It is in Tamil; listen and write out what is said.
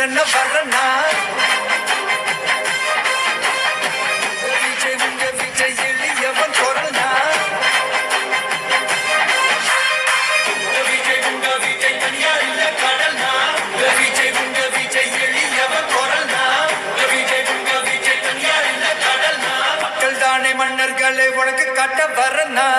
என்ன வர்றனா விஜய் உங்க விஜய் எளியவன் குரல்னா விஜய் உங்க விஜய் தனியா இல்ல கடல்னா விஜய் உங்க விஜய் எளியவன் குரல்னா விஜய் உங்க விஜய் தனியா இல்ல கடல்னா மக்கள் தானே மன்னர்களே உனக்கு காட்ட வர்றனா